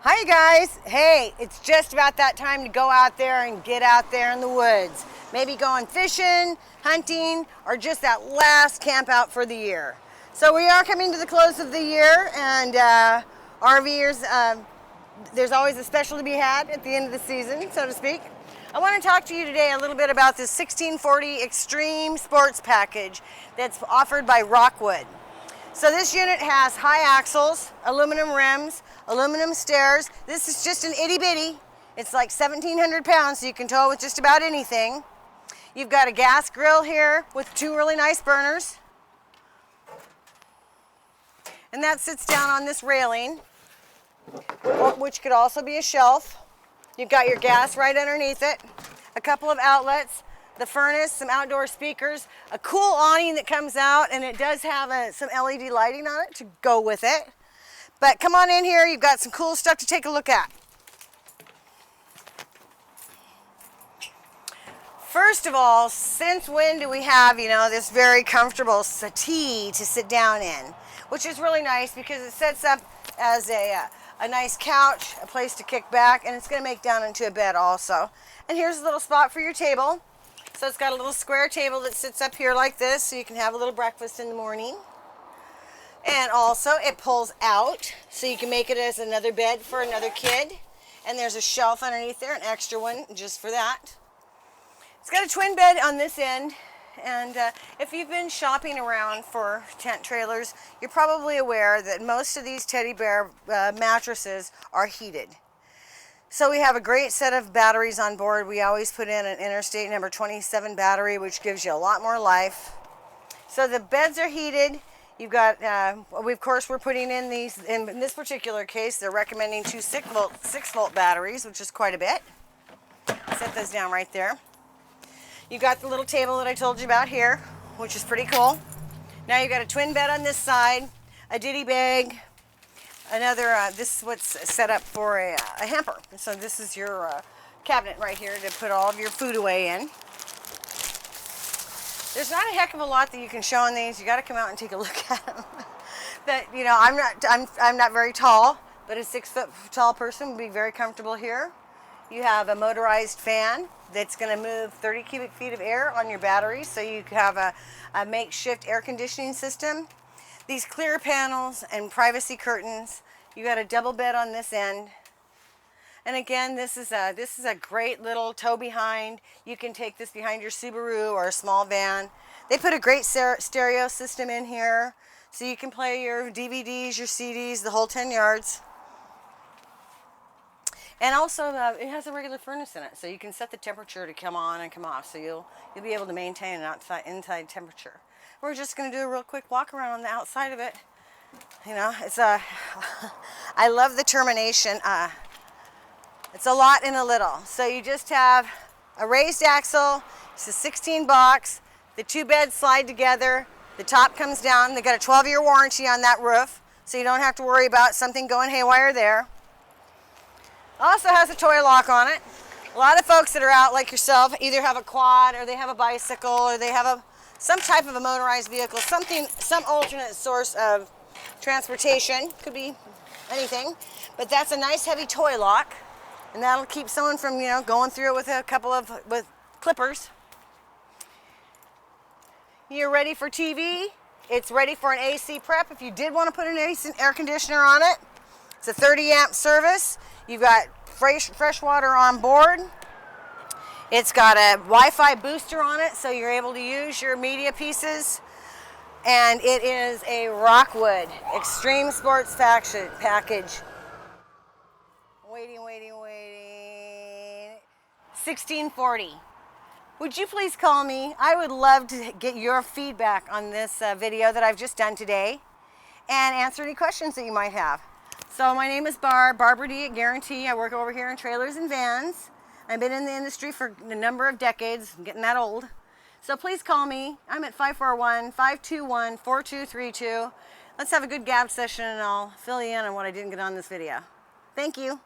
Hi guys, hey, it's just about that time to go out there and get out there in the woods. Maybe going fishing, hunting, or just that last camp out for the year. So we are coming to the close of the year, and RVers, there's always a special to be had at the end of the season, so to speak. I want to talk to you today a little bit about this 1640 Extreme Sports Package that's offered by Rockwood. So this unit has high axles, aluminum rims, aluminum stairs. This is just an itty bitty. It's like 1,700 pounds, so you can tow with just about anything. You've got a gas grill here with two really nice burners. And that sits down on this railing, which could also be a shelf. You've got your gas right underneath it, a couple of outlets, the furnace, some outdoor speakers, a cool awning that comes out, and it does have some LED lighting on it to go with it. But come on in here, you've got some cool stuff to take a look at. First of all, since when do we have, this very comfortable settee to sit down in? Which is really nice because it sets up as a nice couch, a place to kick back, and it's going to make down into a bed also. And here's a little spot for your table. So it's got a little square table that sits up here like this, so you can have a little breakfast in the morning. And also it pulls out, so you can make it as another bed for another kid. And there's a shelf underneath there, an extra one just for that. It's got a twin bed on this end. And if you've been shopping around for tent trailers, you're probably aware that most of these teddy bear mattresses are heated. So we have a great set of batteries on board. We always put in an Interstate number 27 battery, which gives you a lot more life. So the beds are heated. You've got, of course, we're putting in these, in this particular case, they're recommending two 6-volt batteries, which is quite a bit. Set those down right there. You got the little table that I told you about here, which is pretty cool. Now you've got a twin bed on this side, a ditty bag, another, this is what's set up for a hamper. So this is your cabinet right here to put all of your food away in. There's not a heck of a lot that you can show on these. You got to come out and take a look at them. But I'm not very tall, but a 6-foot tall person would be very comfortable here. You have a motorized fan that's going to move 30 cubic feet of air on your battery, so you have a makeshift air conditioning system. These clear panels and privacy curtains. You got a double bed on this end. And again, this is a great little tow behind. You can take this behind your Subaru or a small van. They put a great stereo system in here, so you can play your DVDs, your CDs, the whole 10 yards. And also, it has a regular furnace in it, so you can set the temperature to come on and come off, so you'll be able to maintain an inside temperature. We're just going to do a real quick walk around on the outside of it. It's I love the termination. It's a lot in a little. So you just have a raised axle. It's a 16 box. The two beds slide together. The top comes down. They got a 12-year warranty on that roof, so you don't have to worry about something going haywire there. Also has a toy lock on it. A lot of folks that are out like yourself either have a quad, or they have a bicycle, or they have some type of a motorized vehicle, some alternate source of transportation. Could be anything, but that's a nice heavy toy lock, and that'll keep someone from going through it with a couple of clippers. You're ready for TV. It's ready for an AC prep if you did want to put an air conditioner on it. It's a 30 amp service. You've got fresh water on board. It's got a Wi-Fi booster on it, so you're able to use your media pieces. And it is a Rockwood Extreme Sports Package. Waiting. 1640. Would you please call me? I would love to get your feedback on this video that I've just done today and answer any questions that you might have. So my name is Barbara D at Guaranty. I work over here in trailers and vans. I've been in the industry for a number of decades. I'm getting that old. So please call me. I'm at 541-521-4232. Let's have a good gab session, and I'll fill you in on what I didn't get on this video. Thank you.